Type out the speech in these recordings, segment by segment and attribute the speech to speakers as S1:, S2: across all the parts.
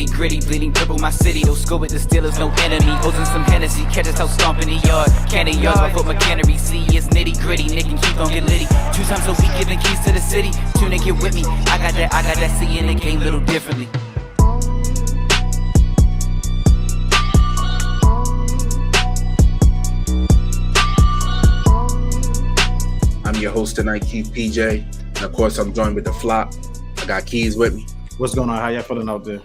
S1: nitty gritty, bleeding purple my city. Don't score with the Steelers, no enemy. Ozing some Hennessy, catch us out stomping the yard. Candy yards, my foot McHenry. See, it's nitty gritty, Nick and Keith gon' get litty. 2 times a week, giving keys to the city. Tune and get with me. I got that, seeing the game little differently.
S2: I'm your host tonight, Keith PJ. And of course, I'm joined with the flop. I got Keys with me.
S3: What's going on? How y'all feeling out there?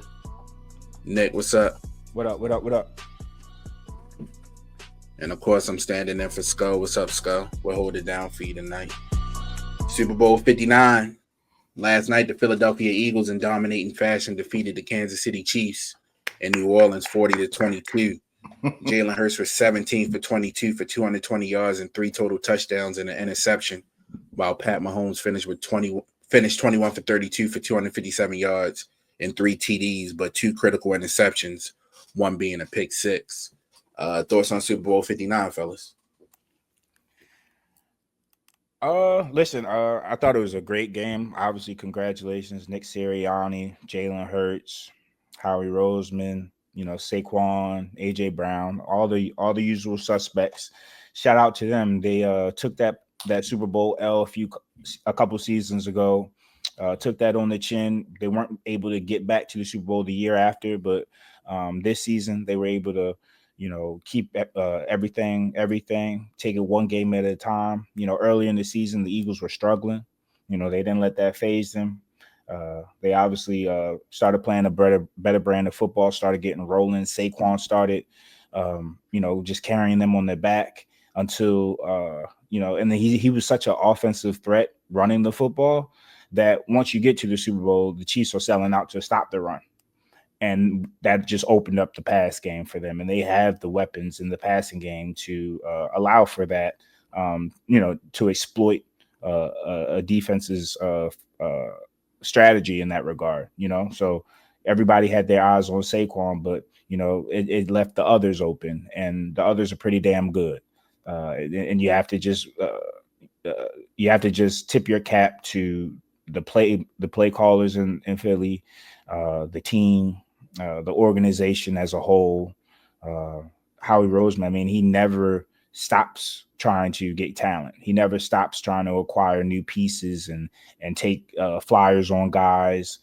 S2: Nick, what's up?
S4: What up?
S2: And of course, I'm standing in for Skull. What's up, Skull? We'll hold it down for you tonight. Super Bowl 59. Last night, the Philadelphia Eagles in dominating fashion defeated the Kansas City Chiefs in New Orleans 40-22. Jalen Hurts was 17 for 22 for 220 yards and 3 total touchdowns and an interception, while Pat Mahomes finished 21 for 32 for 257 yards and 3 TDs, but 2 critical interceptions, one being a pick six. Thoughts on Super Bowl 59, fellas?
S4: Listen, I thought it was a great game. Obviously, congratulations, Nick Sirianni, Jalen Hurts, Howie Roseman, Saquon, AJ Brown, all the usual suspects. Shout out to them. They took that Super Bowl L a couple seasons ago. Took that on the chin. They weren't able to get back to the Super Bowl the year after, but this season they were able to, keep everything, take it one game at a time. Early in the season, the Eagles were struggling. They didn't let that faze them. They obviously started playing a better brand of football, started getting rolling. Saquon started, just carrying them on their back until, and then he was such an offensive threat running the football that once you get to the Super Bowl, the Chiefs are selling out to stop the run. And that just opened up the pass game for them. And they have the weapons in the passing game to allow for that, to exploit a defense's strategy in that regard, So everybody had their eyes on Saquon, but, it left the others open, and the others are pretty damn good. And you have to just tip your cap to the play callers in Philly, the team, the organization as a whole. Howie Roseman, he never stops trying to get talent. He never stops trying to acquire new pieces and take flyers on guys,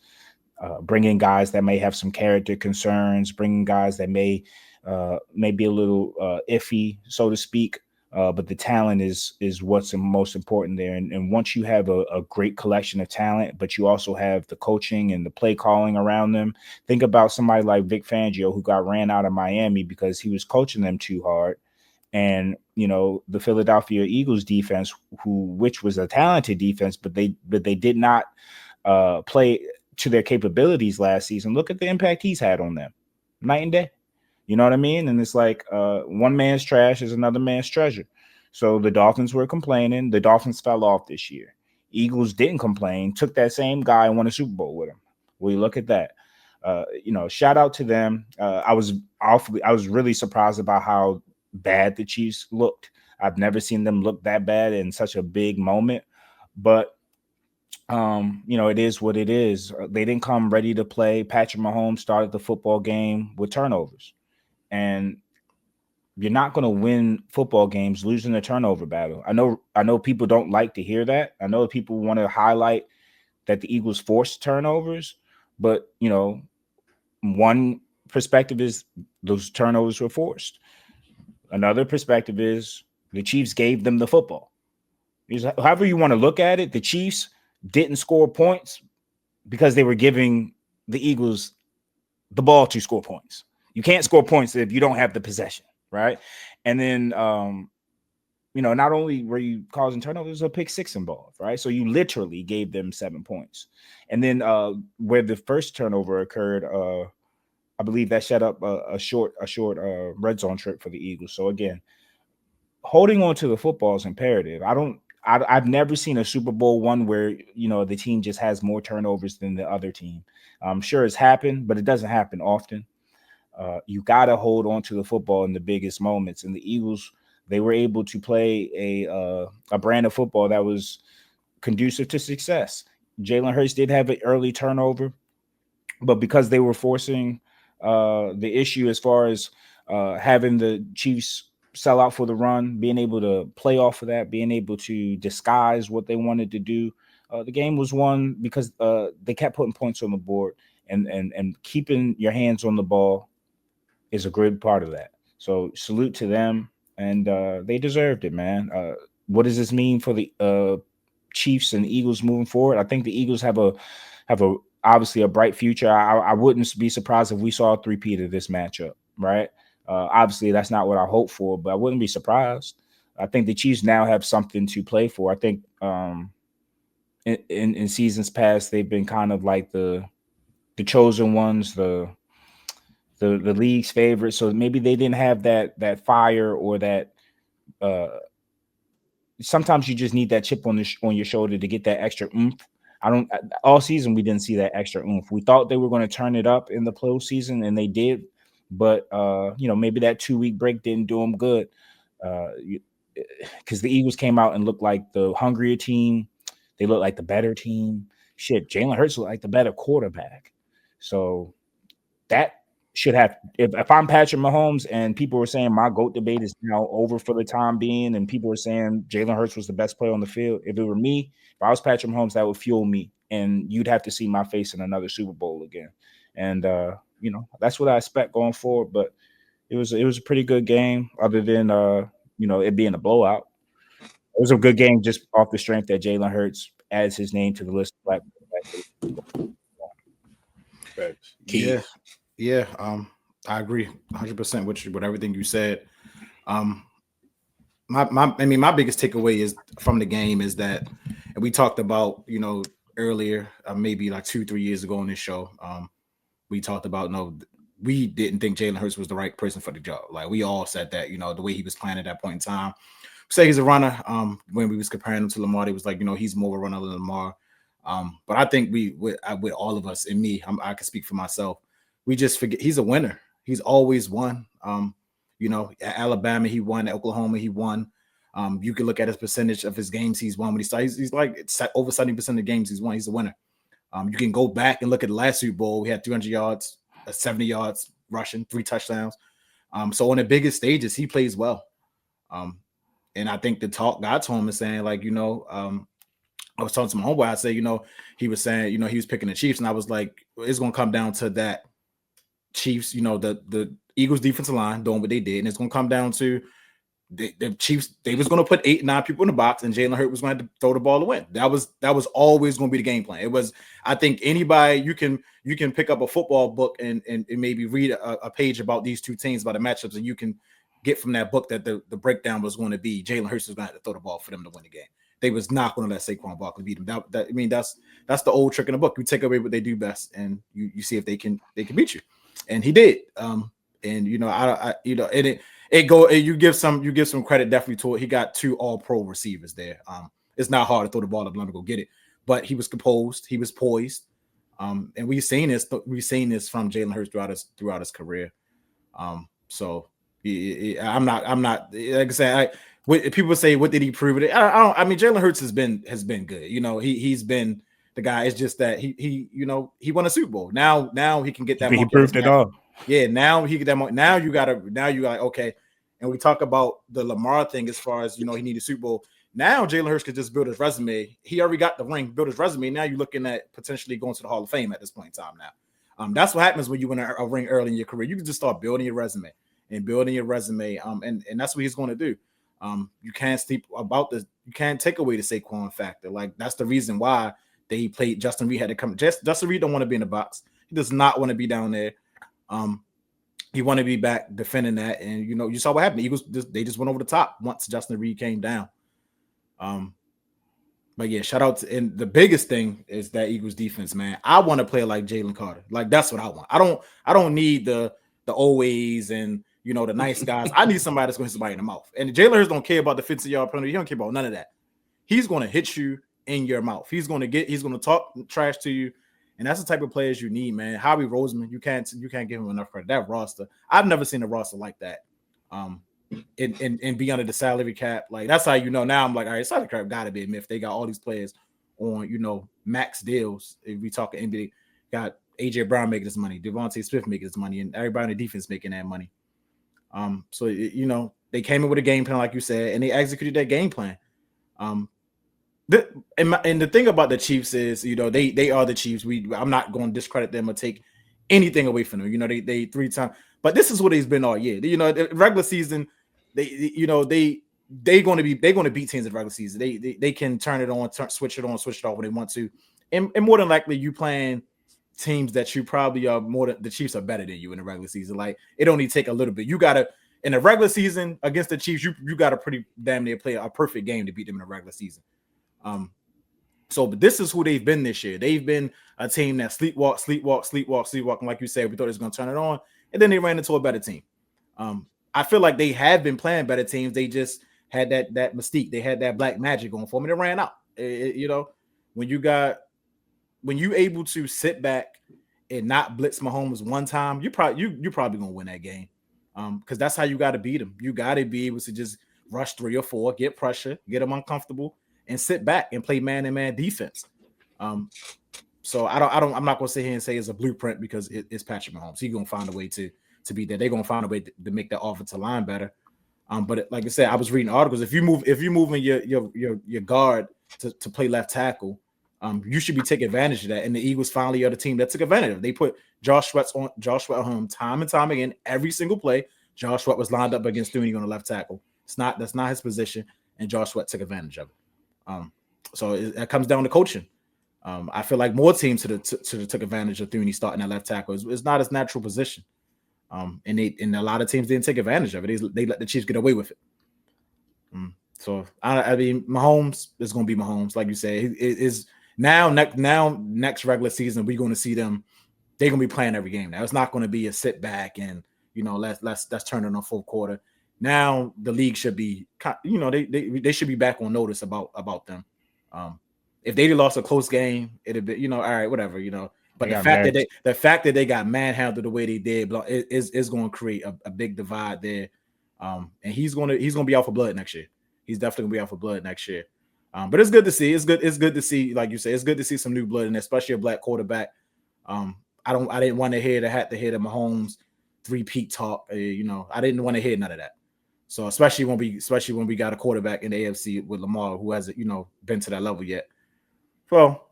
S4: bringing guys that may have some character concerns, bringing guys that may be a little iffy, so to speak. But the talent is what's most important there. And once you have a great collection of talent, but you also have the coaching and the play calling around them, think about somebody like Vic Fangio, who got ran out of Miami because he was coaching them too hard. And, the Philadelphia Eagles defense, which was a talented defense, but they did not play to their capabilities last season. Look at the impact he's had on them, night and day. You know what I mean? And it's like one man's trash is another man's treasure. So the Dolphins were complaining. The Dolphins fell off this year. Eagles didn't complain, took that same guy and won a Super Bowl with him. Well, you look at that. Shout out to them. I was really surprised about how bad the Chiefs looked. I've never seen them look that bad in such a big moment. But it is what it is. They didn't come ready to play. Patrick Mahomes started the football game with turnovers. And you're not going to win football games losing the turnover battle. I know people don't like to hear that. I know people want to highlight that the Eagles forced turnovers, but one perspective is those turnovers were forced. Another perspective is the Chiefs gave them the football. However you want to look at it, the Chiefs didn't score points because they were giving the Eagles the ball to score points. You can't score points if you don't have the possession, right? And then, not only were you causing turnovers, a pick six involved, right? So you literally gave them 7 points. And then where the first turnover occurred, I believe that set up a short red zone trip for the Eagles. So again, holding on to the football is imperative. I've never seen a Super Bowl one where, the team just has more turnovers than the other team. I'm sure it's happened, but it doesn't happen often. You got to hold on to the football in the biggest moments. And the Eagles, they were able to play a brand of football that was conducive to success. Jalen Hurts did have an early turnover, but because they were forcing the issue as far as having the Chiefs sell out for the run, being able to play off of that, being able to disguise what they wanted to do. The game was won because they kept putting points on the board, and keeping your hands on the ball is a good part of that. So salute to them, and they deserved it, man. What does this mean for the Chiefs and Eagles moving forward? I think the Eagles have a obviously a bright future. I wouldn't be surprised if we saw a three-peat of this matchup, right? Obviously, that's not what I hope for, but I wouldn't be surprised. I think the Chiefs now have something to play for. I think in seasons past, they've been kind of like the chosen ones, the league's favorite. So maybe they didn't have that fire or that. Sometimes you just need that chip on your shoulder to get that extra oomph. All season we didn't see that extra oomph. We thought they were going to turn it up in the postseason, and they did. But maybe that 2-week break didn't do them good. Because the Eagles came out and looked like the hungrier team. They looked like the better team. Shit, Jalen Hurts looked like the better quarterback. So that should have. If I'm Patrick Mahomes and people were saying my GOAT debate is now over for the time being, and people were saying Jalen Hurts was the best player on the field, if it were me, if I was Patrick Mahomes, that would fuel me, and you'd have to see my face in another Super Bowl again. And that's what I expect going forward. But it was a pretty good game, other than it being a blowout. It was a good game just off the strength that Jalen Hurts adds his name to the list of black quarterbacks.
S3: Yeah. I agree 100% with everything you said. My biggest takeaway is from the game is that, and we talked about, earlier, maybe like 2-3 years ago on this show, we talked about, we didn't think Jalen Hurts was the right person for the job. Like we all said that, the way he was playing at that point in time. Say he's a runner. When we was comparing him to Lamar, it was like, he's more of a runner than Lamar. But I think with all of us, and me, I can speak for myself. We just forget he's a winner. He's always won. At Alabama he won. At Oklahoma he won. You can look at his percentage of his games he's won when he started. He's like it's over 70% of the games he's won. He's a winner. You can go back and look at the last Super Bowl. We had 300 yards, 70 yards rushing, 3 touchdowns. So on the biggest stages, he plays well. And I think the talk got to him and saying, like, I was talking to my homeboy. I said, he was saying, he was picking the Chiefs. And I was like, it's going to come down to that Chiefs, the Eagles defensive line doing what they did. And it's going to come down to the Chiefs. They was going to put 8-9 people in the box, and Jalen Hurts was going to throw the ball to win. That was always going to be the game plan. It was, I think anybody, you can pick up a football book and maybe read a page about these two teams, about the matchups, and you can get from that book that the breakdown was going to be Jalen Hurts was going to have to throw the ball for them to win the game. They was not going to let Saquon Barkley beat them. That's the old trick in the book. You take away what they do best, and you see if they can beat you. And he did. You give some credit definitely to it. He got 2 All-Pro receivers there. It's not hard to throw the ball up and let him go get it, but he was composed. He was poised. And we've seen this from Jalen Hurts throughout his career. So I'm not like I said. People say, what did he prove it? I mean, Jalen Hurts has been good. He's been the guy. It's just that he won a Super Bowl. Now he can get that.
S4: He proved it all.
S3: Yeah. Now he get that. Now you got okay. And we talk about the Lamar thing as far as he needed a Super Bowl. Now Jalen Hurts could just build his resume. He already got the ring, build his resume. Now you're looking at potentially going to the Hall of Fame at this point in time. Now, that's what happens when you win a ring early in your career. You can just start building your resume. And that's what he's going to do. You can't sleep about this. You can't take away the Saquon factor. Like that's the reason why they played. Justin Reed had to come. Justin Reed don't want to be in the box. He does not want to be down there. He want to be back defending that. And you saw what happened. The Eagles they just went over the top once Justin Reed came down. But yeah, shout out to, and the biggest thing is that Eagles defense, man. I want to play like Jalen Carter. Like that's what I want. I don't need the always and the nice guys. I need somebody that's going to hit somebody in the mouth. And Jalen Hurts don't care about the 50-yard penalty. He don't care about none of that. He's going to hit you in your mouth. He's going to talk trash to you. And that's the type of players you need, man. Howie Roseman, you can't give him enough credit. That roster, I've never seen a roster like that. And be under the salary cap. Like that's how now I'm like, all right, salary cap gotta be a myth. They got all these players on, max deals. If we talk NBA, got AJ Brown making his money, Devontae Smith making his money, and everybody in the defense making that money. So they came in with a game plan, like you said, and they executed that game plan. And the thing about the Chiefs is, they are the Chiefs. I'm not going to discredit them or take anything away from them. They 3 times, but this is what it's been all year. The regular season, they're going to beat teams in the regular season. They can turn it on, switch it on, switch it off when they want to, and more than likely you playing teams that you probably are the Chiefs are better than you in the regular season. Like, it only take a little bit. You gotta in the regular season against the Chiefs, you got to pretty damn near play a perfect game to beat them in the regular season. But this is who they've been this year. They've been a team that sleepwalk. And like you said, we thought it was going to turn it on, and then they ran into a better team. I feel like they have been playing better teams. They just had that mystique. They had that black magic going for them, and it ran out. When you able to sit back and not blitz Mahomes one time, you're probably gonna win that game. Because that's how you got to beat them. You got to be able to just rush 3 or 4, get pressure, get them uncomfortable, and sit back and play man-to-man defense. So I'm not gonna sit here and say it's a blueprint because it's Patrick Mahomes. He's gonna find a way to beat that. They're gonna find a way to make that offensive line better. But like I said, I was reading articles. If you're moving your guard to play left tackle, you should be taking advantage of that. And the Eagles finally are the team that took advantage of it. They put Josh Sweat on him time and time again. Every single play, Josh Sweat was lined up against Thuney on the left tackle. That's not his position, and Josh Sweat took advantage of it. So it comes down to coaching. I feel like more teams should have took advantage of Thuney starting at left tackle. It's not his natural position. And a lot of teams didn't take advantage of it. They let the Chiefs get away with it. So I mean, Mahomes is going to be Mahomes, like you said. It is now next regular season we're going to see them. They're going to be playing every game now. It's not going to be a sit back and let's turn it on fourth quarter. Now the league should be they should be back on notice about them. If they lost a close game, it'd be all right, whatever, But the fact that they got manhandled the way they did is going to create a big divide there. And he's going to be out for blood next year. He's definitely going to be out for blood next year. But it's good to see. It's good to see, like you say, it's good to see some new blood, and especially a black quarterback. I didn't want to hear the Mahomes 3-peat talk. I didn't want to hear none of that. So especially when we got a quarterback in the AFC with Lamar who hasn't been to that level yet. Well,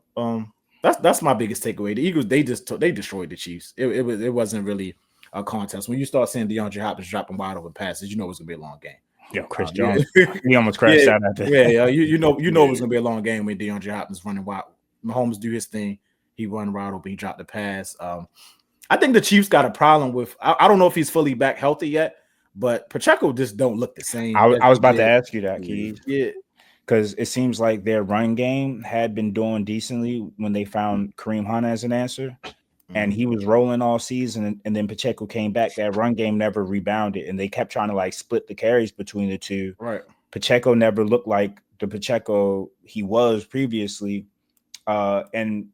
S3: that's my biggest takeaway. The Eagles, they destroyed the Chiefs. It wasn't really a contest. When you start seeing DeAndre Hopkins dropping wide open passes, it's gonna be a long game.
S4: Yeah, Chris Jones, he almost crashed out at that.
S3: Yeah, it was gonna be a long game when DeAndre Hopkins running wide. Mahomes do his thing. He run wide open. He dropped the pass. I think the Chiefs got a problem with. I don't know if he's fully back healthy yet, but Pacheco just don't look the same.
S4: I was about to ask you that, Keith.
S3: Yeah.
S4: Because it seems like their run game had been doing decently when they found Kareem Hunt as an answer, and he was rolling all season. And then Pacheco came back. That run game never rebounded, and they kept trying to split the carries between the two.
S3: Right.
S4: Pacheco never looked like the Pacheco he was previously. And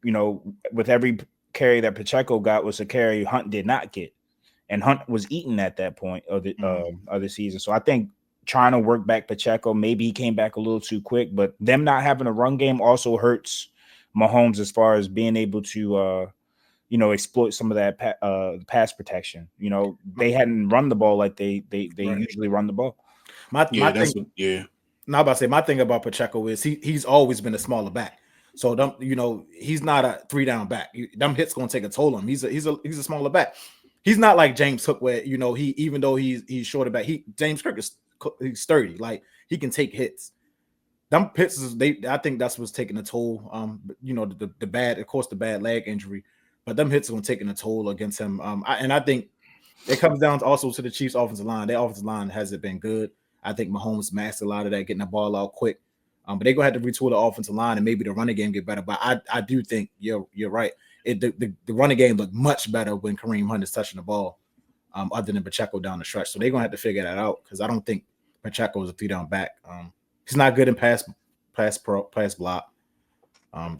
S4: with every carry that Pacheco got was a carry Hunt did not get, and Hunt was eaten at that point of the season. So I think trying to work back Pacheco, maybe he came back a little too quick, but them not having a run game also hurts Mahomes as far as being able to exploit some of that pass protection. They hadn't run the ball like they usually run the ball.
S3: My thing about Pacheco is he's always been a smaller back. So he's not a 3-down back. Them hits gonna take a toll on him. He's a smaller back. He's not like James Cook where he even though he's shorter back, James Cook he's sturdy, like he can take hits. Them hits I think that's what's taking a toll. The bad leg injury, but them hits are gonna take a toll against him. And I think it comes down also to the Chiefs' offensive line. Their offensive line hasn't been good. I think Mahomes mastered a lot of that, getting the ball out quick. But they're gonna have to retool the offensive line and maybe the running game get better. But I do think you're right. The running game looked much better when Kareem Hunt is touching the ball, other than Pacheco down the stretch. So they're gonna have to figure that out because I don't think Pacheco is a 3-down back. He's not good in pass block. I'm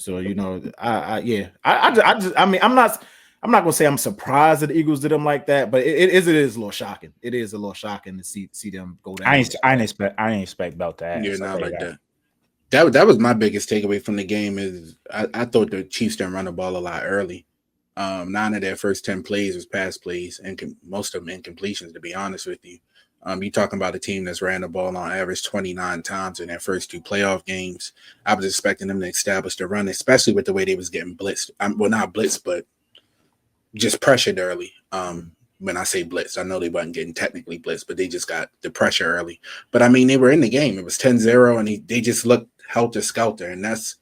S3: not gonna say I'm surprised that the Eagles did them like that, but it is a little shocking. It is a little shocking to see them go down.
S4: I didn't expect about that.
S2: Yeah, not like that. That was my biggest takeaway from the game is I thought the Chiefs didn't run the ball a lot early. 9 of their first 10 plays was pass plays, and most of them incompletions, to be honest with you. You're talking about a team that's ran the ball on average 29 times in their first 2 playoff games. I was expecting them to establish the run, especially with the way they was getting blitzed. Well, not blitzed, but just pressured early. When I say blitz, I know they wasn't getting technically blitzed, but they just got the pressure early. But, I mean, they were in the game. It was 10-0, and they just looked helter-skelter, and that's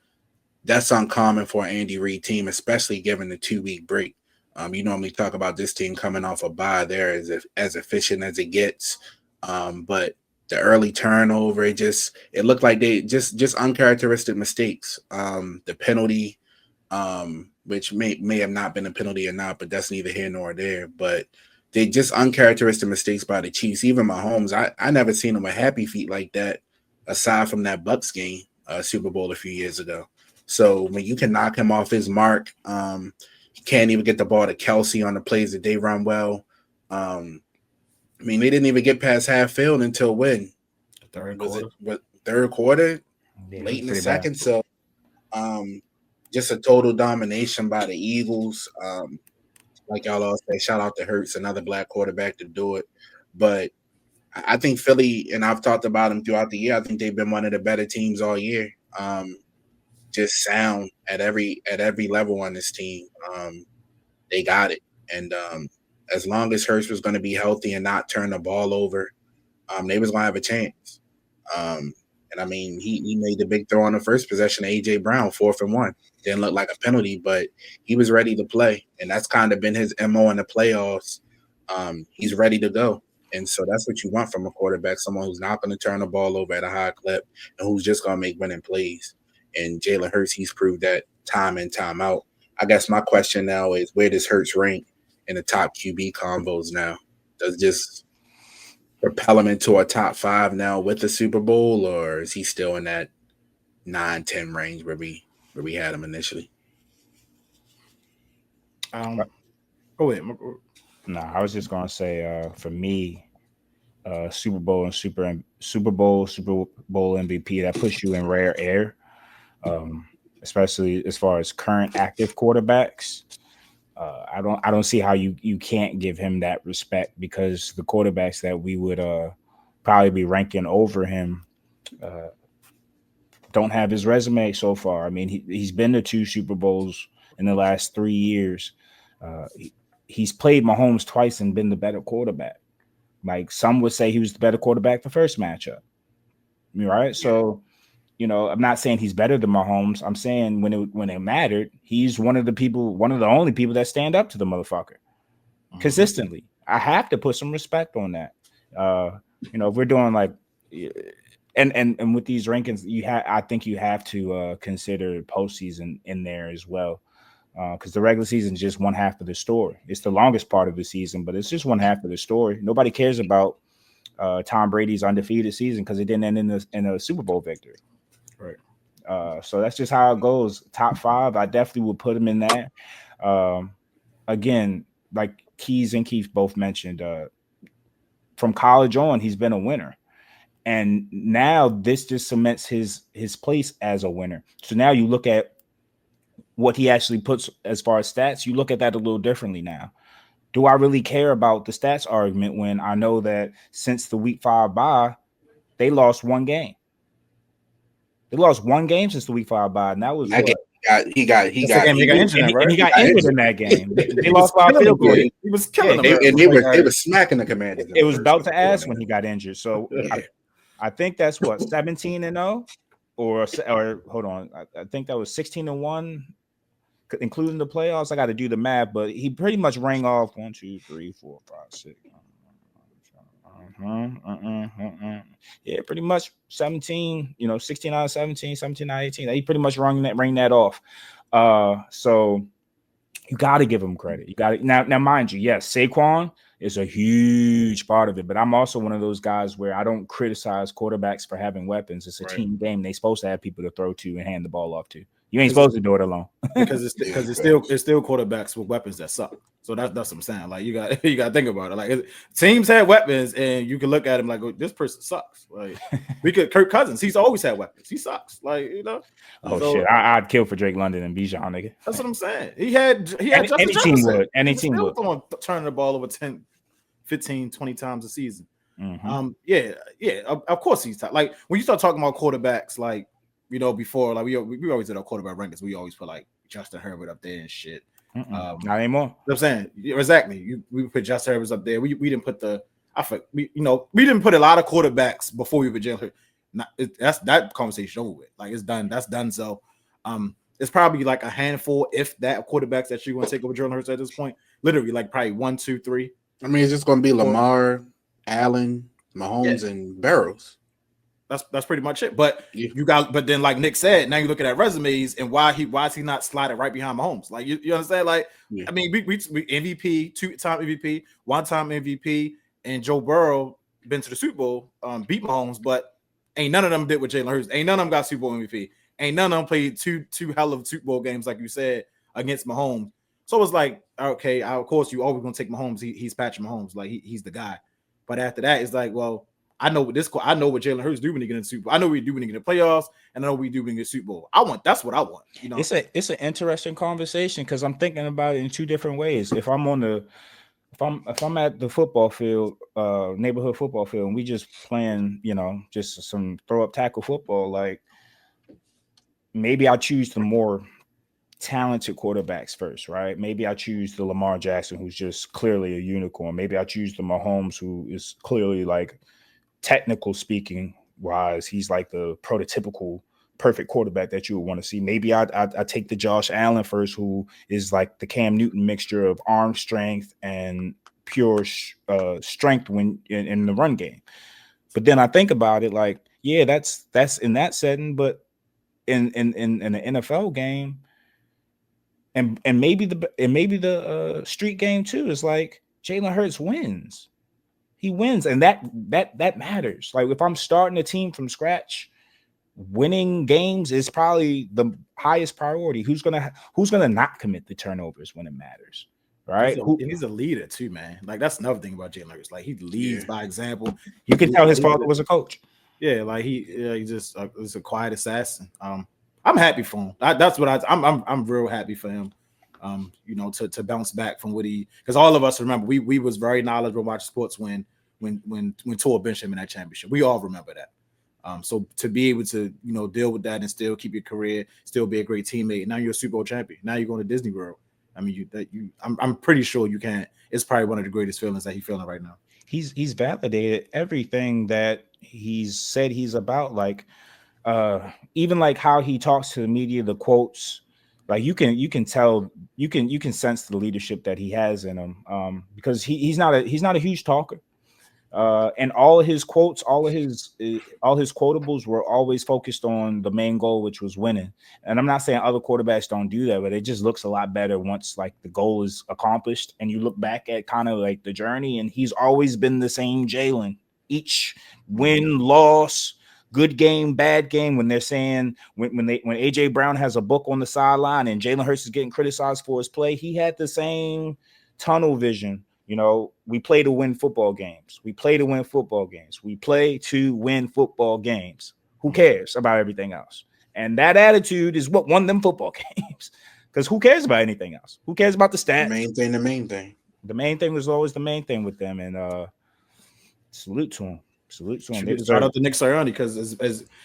S2: uncommon for an Andy Reid team, especially given the 2-week break. You normally talk about this team coming off a bye. They're as efficient as it gets. But the early turnover, it looked like they just uncharacteristic mistakes. The penalty, which may have not been a penalty or not, but that's neither here nor there. But they just uncharacteristic mistakes by the Chiefs. Even Mahomes, I never seen him with happy feet like that, aside from that Bucs game, Super Bowl a few years ago. So when you can knock him off his mark, he can't even get the ball to Kelsey on the plays that they run well. I mean, they didn't even get past half field until when?
S3: Third quarter.
S2: Third quarter?
S4: Yeah,
S2: Late in the
S4: pretty
S2: second.
S4: bad.
S2: So just a total domination by the Eagles. Like y'all all say, shout out to Hurts, another black quarterback to do it. But I think Philly, and I've talked about them throughout the year, I think they've been one of the better teams all year. Just sound at every level on this team. They got it. And as long as Hurts was going to be healthy and not turn the ball over, they was going to have a chance. And I mean, he made the big throw on the first possession of A.J. Brown, 4th and 1. Didn't look like a penalty, but he was ready to play. And that's kind of been his MO in the playoffs. He's ready to go. And so that's what you want from a quarterback, someone who's not going to turn the ball over at a high clip and who's just going to make winning plays. And Jalen Hurts, he's proved that time in, time out. I guess my question now is, where does Hurts rank in the top QB combos now? Does just propel him into a top 5 now with the Super Bowl, or is he still in that 9-10 range where we had him initially?
S3: Go ahead.
S4: No, I was just gonna say, for me, Super Bowl and Super Bowl MVP, that puts you in rare air, especially as far as current active quarterbacks. I don't see how you can't give him that respect, because the quarterbacks that we would probably be ranking over him don't have his resume so far. I mean, he's been to 2 Super Bowls in the last 3 years. He's played Mahomes twice and been the better quarterback. Like, some would say he was the better quarterback the first matchup. Right? So, I'm not saying he's better than Mahomes. I'm saying when it mattered, he's one of the only people that stand up to the motherfucker consistently. I have to put some respect on that. If we're doing like, and with these rankings, I think you have to consider postseason in there as well, because the regular season is just one half of the story. It's the longest part of the season, but it's just one half of the story. Nobody cares about Tom Brady's undefeated season because it didn't end in a Super Bowl victory. Right. So that's just how it goes. Top 5, I definitely would put him in there. Again, like Keys and Keith both mentioned, from college on, he's been a winner. And now this just cements his place as a winner. So now you look at what he actually puts as far as stats, you look at that a little differently now. Do I really care about the stats argument when I know that since the week 5 bye, they lost 1 game? They lost 1 game since the week 5 bye, and that was
S2: he got
S3: injured, right?
S4: And he got injured in that game. They lost by a field goal. He
S3: was killing them.
S2: And they were smacking the Commanders.
S4: It was about to ask when he got injured. So I think that's what, 17-0, or hold on, I think that was 16-1, including the playoffs. I got to do the math, but he pretty much rang off 1, 2, 3, 4, 5, 6. Yeah, pretty much 17. 16 out of 17, 17 out of 18. He pretty much rang that off. So you got to give him credit. You got to now, mind you, yes, Saquon is a huge part of it, but I'm also one of those guys where I don't criticize quarterbacks for having weapons. It's a team game. They're supposed to have people to throw to and hand the ball off to. You ain't supposed to do it alone.
S3: because it's still quarterbacks with weapons that suck. So that's what I'm saying. Like you got to think about it. Like teams had weapons, and you can look at him like, oh, this person sucks. Like Kirk Cousins, he's always had weapons. He sucks. Like
S4: Oh
S3: so,
S4: shit, I'd kill for Drake London and Bijan, nigga.
S3: That's what I'm saying. He had
S4: any team would. Any team would.
S3: Turning the ball over 10, 15, 20 times a season.
S4: Mm-hmm.
S3: Of course he's like when you start talking about quarterbacks, like before, like we always did our quarterback rankings. We always put like Justin Herbert up there and shit.
S4: Not anymore.
S3: You know what I'm saying? Exactly. We put Justin Herbert up there. We didn't put we didn't put a lot of quarterbacks before we put Jalen Hurts. That's that conversation over with. Like it's done. That's done. So it's probably like a handful, if that, quarterbacks that you're going to take over Jalen Hurts at this point. Literally, like probably 1, 2, 3.
S2: I mean, it's just going to be Lamar, Allen, Mahomes, and Burrows.
S3: That's pretty much it. But but then like Nick said, now you're looking at resumes and why is he not sliding right behind Mahomes? Like you understand? Like I mean, we MVP, 2-time MVP, 1-time MVP, and Joe Burrow been to the Super Bowl, beat Mahomes, but ain't none of them did with Jalen Hurts. Ain't none of them got Super Bowl MVP. Ain't none of them played two hell of Super Bowl games, like you said, against Mahomes. So it's like, okay, of course you always gonna take Mahomes. He's Patrick Mahomes, like he's the guy. But after that, it's like, well, I know what Jalen Hurts do when he get in the Super Bowl. I know what he do when he get in the playoffs, and I know what he do when he get in the Super Bowl. That's what I want.
S4: It's an interesting conversation because I'm thinking about it in two different ways. If I'm at the football field, neighborhood football field, and we just playing, just some throw up tackle football, like maybe I choose the more talented quarterbacks first, right? Maybe I choose the Lamar Jackson, who's just clearly a unicorn. Maybe I choose the Mahomes, who is clearly, like, technical speaking wise, he's like the prototypical perfect quarterback that you would want to see. Maybe I take the Josh Allen first, who is like the Cam Newton mixture of arm strength and pure strength when in the run game. But then I think about it like, yeah, that's in that setting, but in an NFL game, and maybe the street game too, is like Jalen Hurts wins. He wins, and that matters. Like if I'm starting a team from scratch, winning games is probably the highest priority. Who's gonna not commit the turnovers when it matters, right?
S3: He's a leader too, man. Like that's another thing about Jalen Hurts. Like he leads by example.
S4: You can tell his father was a coach.
S3: Yeah, like he just was a quiet assassin. I'm happy for him. That's what I'm real happy for him. To bounce back from what because all of us remember we was very knowledgeable watching sports when Tua benched him in that championship. We all remember that. So to be able to deal with that and still keep your career, still be a great teammate. Now you're a Super Bowl champion. Now you're going to Disney World. I mean, I'm pretty sure you can. It's probably one of the greatest feelings that he's feeling right now. He's
S4: validated everything that he's said he's about. Like even like how he talks to the media, the quotes. Like you can tell, you can sense the leadership that he has in him, because he's not a huge talker, and all of his quotes, all his quotables were always focused on the main goal, which was winning. And I'm not saying other quarterbacks don't do that, but it just looks a lot better once like the goal is accomplished and you look back at kind of like the journey. And he's always been the same Jalen. Each win, loss, good game, bad game, when they're saying when AJ Brown has a book on the sideline and Jalen Hurts is getting criticized for his play, he had the same tunnel vision. We play to win football games. We play to win football games. We play to win football games. Who cares about everything else? And that attitude is what won them football games. Because who cares about anything else? Who cares about the stats?
S2: The main thing.
S4: The main thing was always the main thing with them. And salute to him.
S3: Shout out to Nick Sirianni, because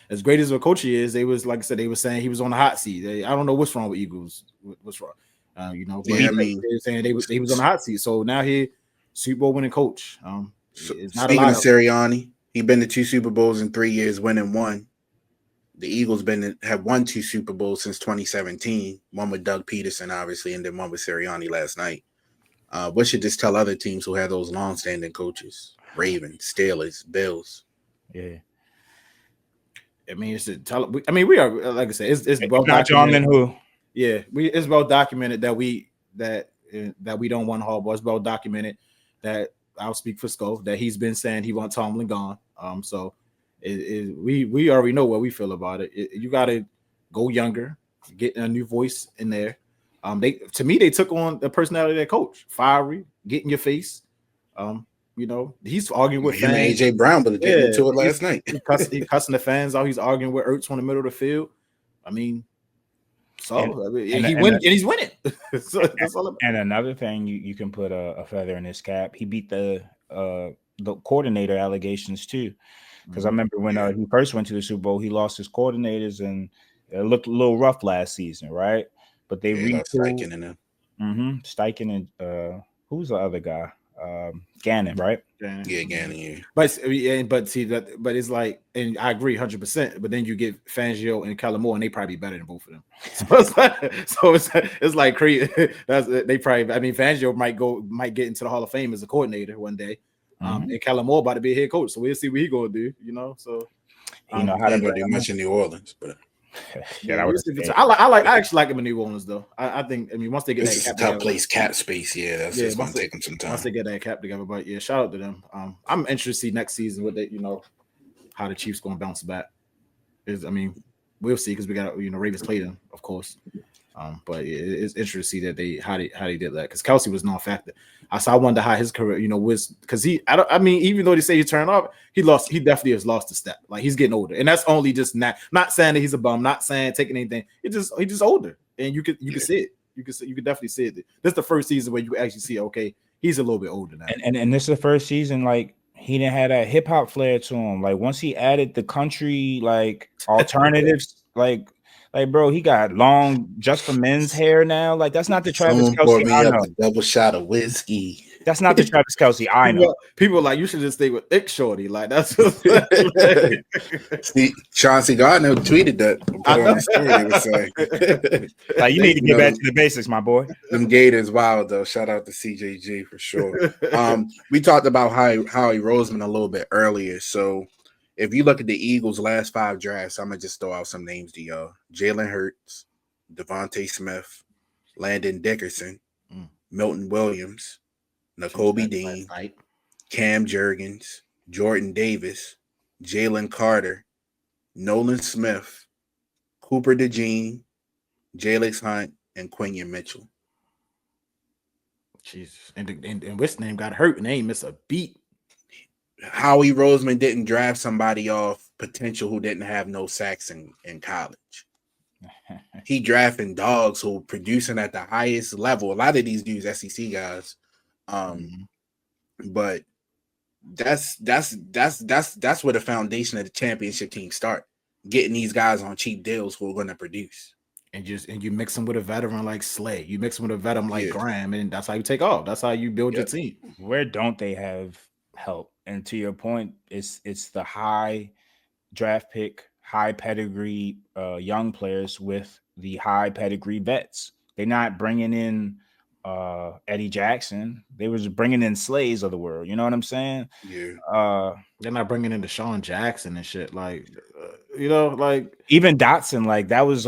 S3: as great as a coach he is, they was, like I said, they were saying he was on the hot seat. I don't know what's wrong with Eagles. What's wrong? They were saying he was on the hot seat. So now he Super Bowl winning coach. It's not
S2: Speaking of Sirianni, he's been to 2 Super Bowls in 3 years, winning 1. The Eagles have won 2 Super Bowls since 2017. One with Doug Peterson, obviously, and then one with Sirianni last night. What should this tell other teams who have those long-standing coaches? Ravens, Steelers, Bills.
S3: Yeah. I mean, we are, like I said, it's well
S4: documented. Who?
S3: Yeah, it's well documented that we don't want Harbaugh. It's well documented that I'll speak for Skull that he's been saying he wants Tomlin gone. So we already know what we feel about it. You got to go younger, getting a new voice in there. They took on the personality of their coach, fiery, get in your face. He's arguing with
S2: Him and
S3: fans.
S2: AJ Brown, but getting into it last night.
S3: He cussing the fans out. He's arguing with Ertz on the middle of the field. I mean, he's winning. So that's all.
S4: And another thing you can put a feather in his cap. He beat the coordinator allegations too, because I remember when he first went to the Super Bowl, he lost his coordinators and it looked a little rough last season, right? But they
S2: Steichen and
S4: Steichen and who's the other guy? Gannon, right?
S2: Yeah, Gannon. Yeah.
S3: But see that, but it's like, and I agree 100%. But then you get Fangio and Lamar, and they probably better than both of them. So it's like crazy. They probably. I mean, Fangio might get into the Hall of Fame as a coordinator one day. And Lamar about to be a head coach, so we'll see what he gonna do. So
S4: you know how to
S2: do much in New Orleans, but.
S3: I actually like him in New Orleans though. I think once they get
S2: this
S3: that
S2: is a tough place cap space, that's just gonna take them some time.
S3: Once they get that cap together, but yeah, shout out to them. I'm interested to see next season what they how the Chiefs gonna bounce back. We'll see because we got Ravens play them, of course. But it's interesting to see that how they did that because Kelsey was non-factor. I wonder how his career, was because even though they say he turned off, he definitely has lost a step. Like he's getting older, and that's only just not saying that he's a bum, not saying taking anything. He's just older, and you can see it. You can definitely see it. This is the first season where you actually see okay, he's a little bit older now.
S4: And this is the first season like he didn't have that hip hop flair to him. Like once he added the country like alternatives, like bro, he got long just for men's hair now. Like that's not the Travis Kelce I know.
S2: Double shot of whiskey.
S4: That's not the Travis Kelce I know.
S3: People are like you should just stay with Thick Shorty. Like that's
S2: See, Chauncey Gardner tweeted that. On the story, they were saying.
S4: Like you need to get back to the basics, my boy.
S2: Them Gators wild though. Shout out to CJG for sure. We talked about Howie Roseman a little bit earlier. So if you look at the Eagles' last 5 drafts, I'm gonna just throw out some names to y'all: Jalen Hurts, Devontae Smith, Landon Dickerson, Milton Williams, Nakobe Dean, Cam Jurgens, Jordan Davis, Jalen Carter, Nolan Smith, Cooper DeJean, Jalix Hunt, and Quinion Mitchell.
S3: Jesus, and what's name got hurt and they ain't miss a beat.
S2: Howie Roseman didn't draft somebody off potential who didn't have no sacks in college. He drafting dogs who producing at the highest level. A lot of these dudes SEC guys. But that's where the foundation of the championship team start. Getting these guys on cheap deals who are going to produce. And
S3: you mix them with a veteran like Slay. You mix them with a veteran like Graham, and that's how you take off. That's how you build your team.
S4: Where don't they have help? And to your point, it's the high draft pick, high pedigree young players with the high pedigree vets. They're not bringing in Eddie Jackson. They was bringing in slaves of the world. You know what I'm saying?
S2: Yeah.
S3: They're not bringing in Deshaun Jackson and shit. Like, like
S4: even Dotson. Like that was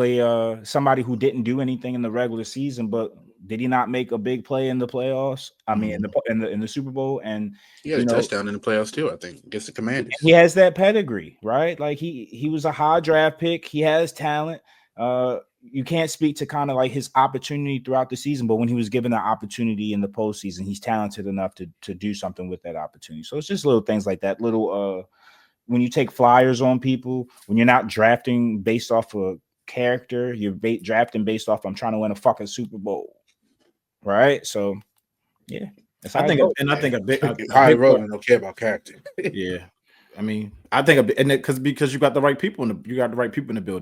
S4: somebody who didn't do anything in the regular season, but did he not make a big play in the playoffs? I mean, in the Super Bowl, and
S2: he had a touchdown in the playoffs too. I think against the Commanders.
S4: He has that pedigree, right? Like he was a high draft pick. He has talent. You can't speak to kind of like his opportunity throughout the season, but when he was given the opportunity in the postseason, he's talented enough to do something with that opportunity. So it's just little things like that. Little when you take flyers on people, when you're not drafting based off of character, you're drafting based off I'm trying to win a fucking Super Bowl. Right, so yeah,
S3: I think a big
S2: Howie Roseman don't care about character.
S3: Yeah, I mean, I think because you got the right people in the building,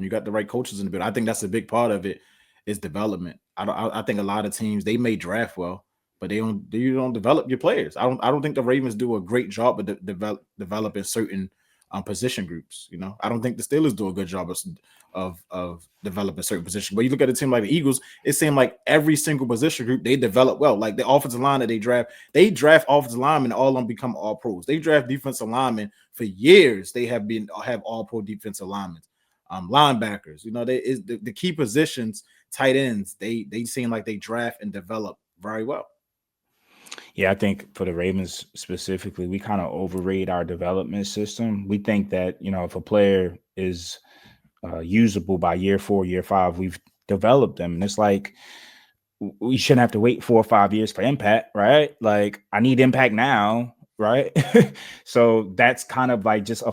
S3: you got the right coaches in the building. I think that's a big part of it is development. I think a lot of teams they may draft well, but you don't develop your players. I don't think the Ravens do a great job of developing certain position groups. I don't think the Steelers do a good job of developing certain positions. But you look at a team like the Eagles, it seemed like every single position group they develop well. Like the offensive line that they draft offensive linemen, all of them become all pros. They draft defensive linemen for years. They have all pro defensive linemen, linebackers. The key positions, tight ends. They seem like they draft and develop very well.
S4: Yeah, I think for the Ravens specifically, we kind of overrate our development system. We think that, if a player is usable by year 4, year 5, we've develop them. And it's like, we shouldn't have to wait 4 or 5 years for impact, right? Like, I need impact now, right? So that's kind of like just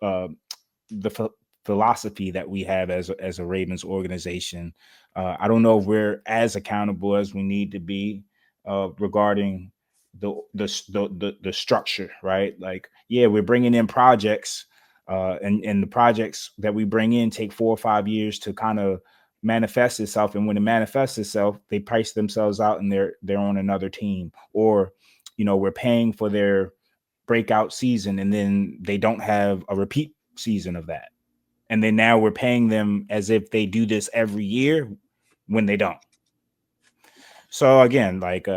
S4: the philosophy that we have as a Ravens organization. I don't know if we're as accountable as we need to be regarding the structure, right? Like, yeah, we're bringing in projects, and the projects that we bring in take 4 or 5 years to kind of manifest itself, and when it manifests itself, they price themselves out and they're on another team, or we're paying for their breakout season and then they don't have a repeat season of that, and then now we're paying them as if they do this every year when they don't. So again, like,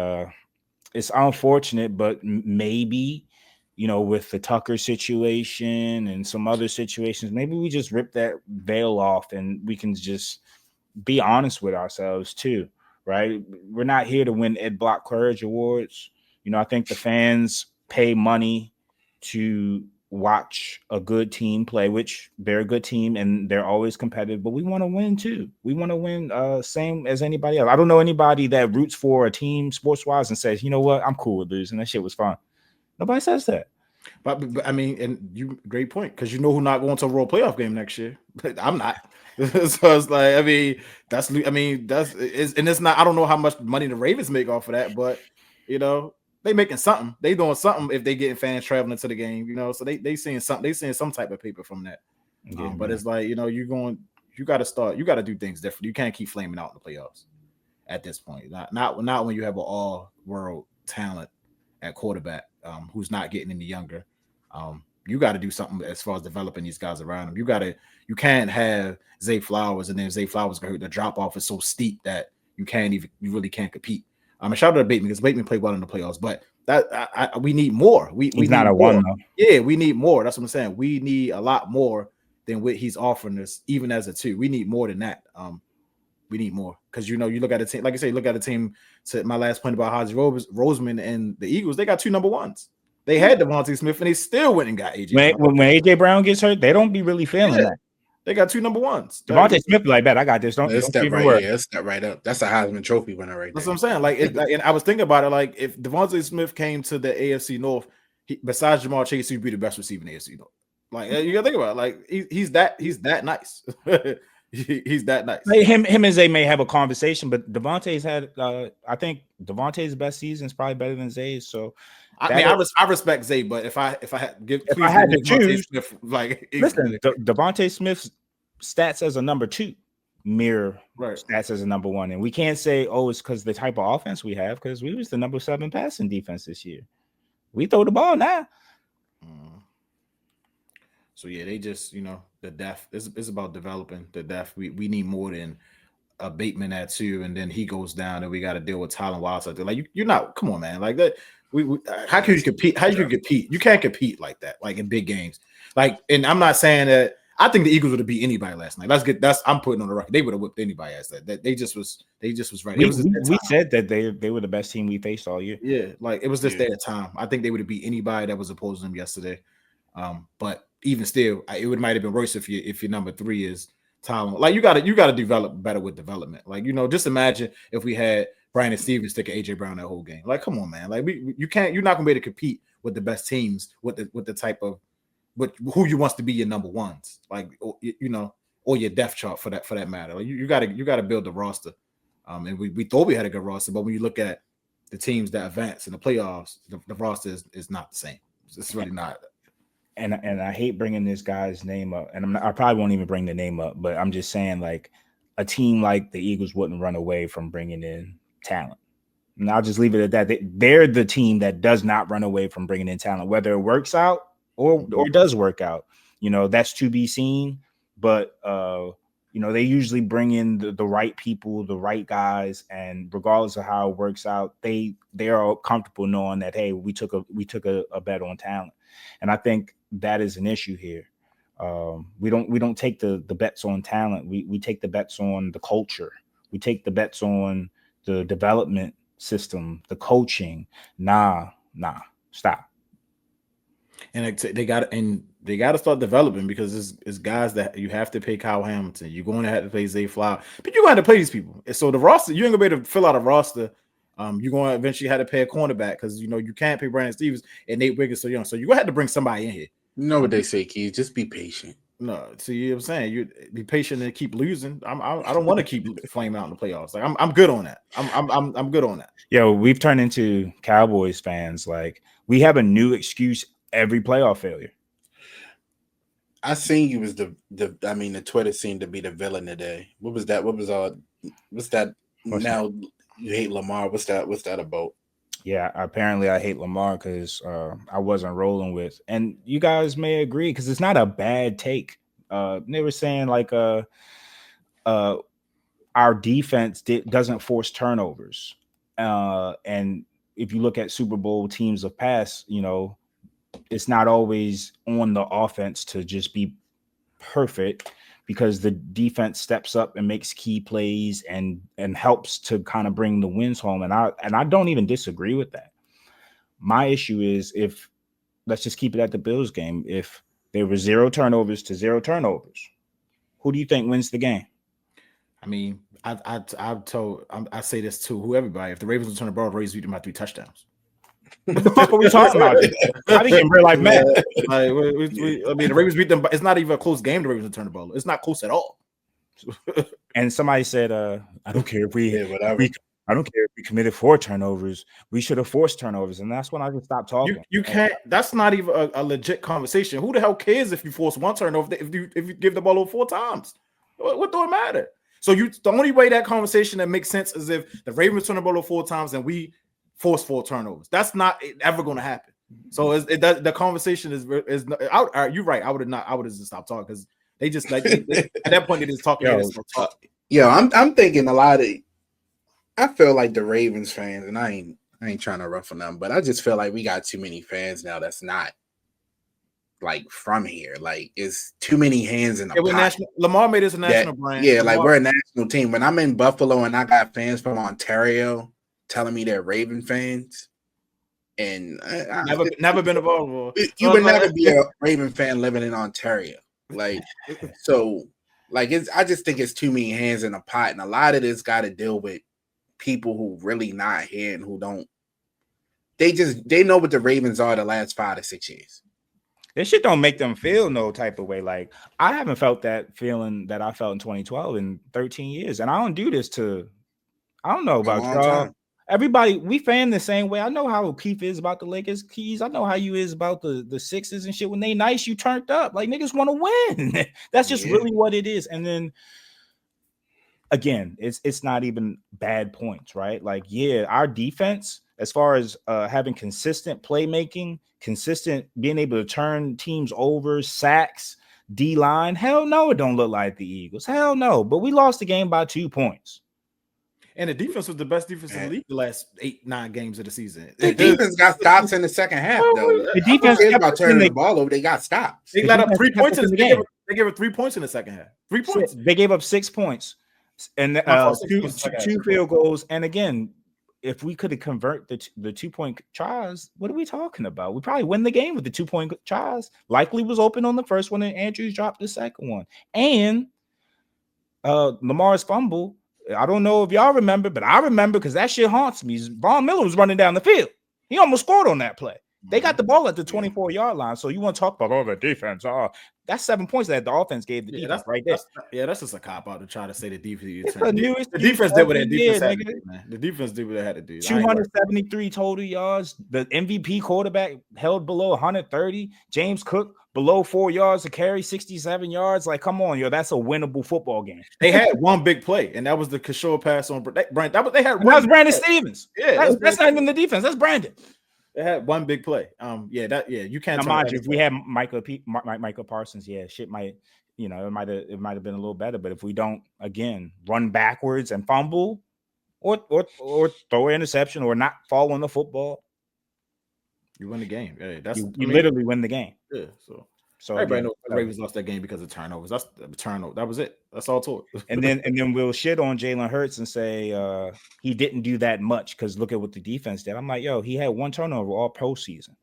S4: it's unfortunate, but maybe with the Tucker situation and some other situations, maybe we just rip that veil off and we can just be honest with ourselves too, right? We're not here to win Ed Block Courage Awards. I think the fans pay money to watch a good team play, which they're a good team and they're always competitive, but we want to win too. We want to win same as anybody else. I don't know anybody that roots for a team sports wise and says, you know what, I'm cool with losing. That shit was fun. Nobody says that.
S3: But I mean, and great point, because who's not going to a World Playoff game next year. I'm not. So it's like, it's not. I don't know how much money the Ravens make off of that, but they making something. They doing something if they getting fans traveling to the game. So they seeing something. They seeing some type of paper from that.
S4: Yeah,
S3: but it's like, you got to start. You got to do things different. You can't keep flaming out in the playoffs at this point. Not when you have an all world talent at quarterback, who's not getting any younger. You got to do something as far as developing these guys around him. You can't have Zay Flowers and then Zay Flowers the drop off is so steep that you really can't compete. Shout out to Bateman, because Bateman played well in the playoffs, but that we need more. He's
S4: not a
S3: more.
S4: one though.
S3: Yeah, we need more. That's what I'm saying. We need a lot more than what he's offering us, even as a 2. We need more than that. We need more, because you look at a team, like I say, look at a team. To my last point about Haji Roseman and the Eagles, they got 2 number 1s. They had Devontae Smith and they still went and got AJ.
S4: When AJ Brown gets hurt, they don't be really feeling that.
S3: They got 2 number 1s.
S4: Devontae Smith like that. I got this. Don't
S2: step
S4: even
S2: right.
S4: worry.
S2: Yeah, step right up. That's a Heisman Trophy winner right
S3: That's
S2: there.
S3: what I'm saying. And I was thinking about it. Like, if Devontae Smith came to the AFC North, besides Jamar Chase, he'd be the best receiver in the AFC North. Like, you gotta think about it. Like, he's that nice. He's that nice.
S4: Like, him and Zay may have a conversation, but Devontae's had. I think Devontae's best season is probably better than Zay's. So,
S3: I respect Zay, but if I had
S4: to choose,
S3: Smith, like,
S4: listen, Devontae Smith's stats as a number 2 mirror stats as a number 1, and we can't say, oh, it's because the type of offense we have, because we was the number 7 passing defense this year. We throw the ball now.
S3: So yeah, they just the depth. It's about developing the depth. We need more than a Bateman at 2, and then he goes down, and we got to deal with Tylen Wiles out there. Like, you're not. Come on, man. Like that. How can you compete? How you compete? You can't compete like that. Like in big games. Like, and I'm not saying that. I think the Eagles would have beat anybody last night. I'm putting on the record. They would have whipped anybody ass. That they just was right.
S4: We said that they were the best team we faced all year.
S3: Yeah, like, it was just their time. I think they would have beat anybody that was opposed to them yesterday. But even still, it might have been worse if your number 3 is Tylen. Like, you got to develop better with development. Like, just imagine if we had Brandon Stevens taking AJ Brown that whole game. Like, come on, man. Like, you're not gonna be able to compete with the best teams with the type of who you wants to be your number 1s, like, or your depth chart for that matter. Like, you got to build the roster. And we thought we had a good roster, but when you look at the teams that advance in the playoffs, the roster is not the same. It's really not.
S4: And I hate bringing this guy's name up, and I probably won't even bring the name up, but I'm just saying, like, a team like the Eagles wouldn't run away from bringing in talent. And I'll just leave it at that. They're the team that does not run away from bringing in talent, whether it works out or does work out. That's to be seen. But they usually bring in the right people, the right guys, and regardless of how it works out, they are comfortable knowing that, hey, we took a bet on talent. And I think that is an issue here. We don't take the bets on talent. We take the bets on the culture. We take the bets on the development system, the coaching. Nah, stop.
S3: And they got, and They got to start developing because it's guys that you have to pay Kyle Hamilton. You're going to have to play Zay Flower, but you're going to have to play these people. And so the roster, you ain't going to be able to fill out a roster. You're going to eventually have to pay a cornerback because you can't pay Brandon Stevens and Nate Wiggins so young. So you're going to have to bring somebody in here.
S2: You know what they say, Keith? Just be patient.
S3: No, see, you know what I'm saying? You be patient and keep losing. I don't want to keep flaming out in the playoffs. Like I'm good on that. I'm good on that.
S4: Yo, we've turned into Cowboys fans. Like we have a new excuse every playoff failure.
S2: I seen you was the Twitter seemed to be the villain today. What was that? What's that? Now you hate Lamar. What's that about?
S4: Yeah, apparently I hate Lamar because I wasn't rolling with, and you guys may agree because it's not a bad take. They were saying like our defense doesn't force turnovers, and if you look at Super Bowl teams of past, it's not always on the offense to just be perfect because the defense steps up and makes key plays and helps to kind of bring the wins home. And I don't even disagree with that. My issue is let's just keep it at the Bills game. If there were 0 turnovers to 0 turnovers, who do you think wins the game?
S3: I mean, I say this to everybody. If the Ravens return the ball, the Ravens beat them by 3 touchdowns.
S4: What the fuck are we talking about? I think in real life, man.
S3: I mean, the Ravens beat them, but it's not even a close game. The Ravens return the ball. It's not close at all.
S4: And somebody said, "I don't care if I don't care if we committed 4 turnovers. We should have forced turnovers." And that's when I just stopped talking.
S3: You can't. That's not even a legit conversation. Who the hell cares if you force 1 turnover if you give the ball over 4 times? What do it matter? So the only way that conversation that makes sense is if the Ravens turn the ball over 4 times and we force 4 turnovers. That's not ever going to happen. So the conversation is you're right. I would have just stopped talking because they just like at that point they just talking.
S2: I'm thinking a lot of. I feel like the Ravens fans, and I ain't trying to ruffle them, but I just feel like we got too many fans now. That's not like from here. Like it's too many hands in the pot.
S3: Lamar made us a national brand.
S2: Yeah, Lamar, like we're a national team. When I'm in Buffalo and I got fans from Ontario telling me they're Raven fans, and
S3: never been involved.
S2: You would never be a Raven fan living in Ontario, like so. Like I just think it's too many hands in a pot, and a lot of this got to deal with people who really not here and who don't. They know what the Ravens are the last 5 to 6 years.
S4: This shit don't make them feel no type of way. Like I haven't felt that feeling that I felt in 2012 in 13 years, and I don't do this to. I don't know about y'all. Everybody, we fan the same way. I know how Keith is about the Lakers. Keys, I know how you is about the Sixers and shit. When they nice, you turned up. Like niggas want to win. That's just really what it is. And then again, it's not even bad points, right? Like, yeah, our defense, as far as having consistent playmaking, consistent being able to turn teams over, sacks, D-line, hell no, it don't look like the Eagles. Hell no. But we lost the game by 2 points.
S3: And the defense was the best defense in the league the last 8-9 games of the season.
S2: The defense got stops in the second half, though.
S4: The defense
S2: kept about turning the ball over. They got stops.
S3: They let up 3 points in the game. They gave up 3 points in the second half. 3 points.
S4: They gave up 6 points and two field goals. And again, if we could have convert the 2-point tries, what are we talking about? We probably win the game with the 2-point tries. Likely was open on the first one, and Andrews dropped the second one. And Lamar's fumble. I don't know if y'all remember, but I remember because that shit haunts me. Von Miller was running down the field. He almost scored on that play. They got the ball at the 24-yard line. So you want to talk about the defense? That's 7 points that the offense gave the defense right there.
S3: That's just a cop out to try to say the defense.
S4: The
S3: defense did what that defense had to do, man. The defense did what they had to do.
S4: 273 total yards. The MVP quarterback held below 130. James Cook below 4 yards to carry, 67 yards. Like, come on, yo, that's a winnable football game.
S3: They had one big play, and that was the Kishore pass on Brandon. That
S4: was Brandon Stevens. Yeah, that's not even the defense. That's Brandon.
S3: They had one big play. You can't.
S4: Now, mind you, if we had Michael Parsons, shit might, it might have been a little better. But if we don't, again, run backwards and fumble, or throw an interception, or not fall on the football,
S3: you win the game. Yeah,
S4: you literally win the game.
S3: Yeah. So everybody knows the Ravens lost that game because of turnovers. That's the turnover. That was it. That's all to it.
S4: and then we'll shit on Jalen Hurts and say he didn't do that much because look at what the defense did. I'm like, yo, he had 1 turnover all postseason.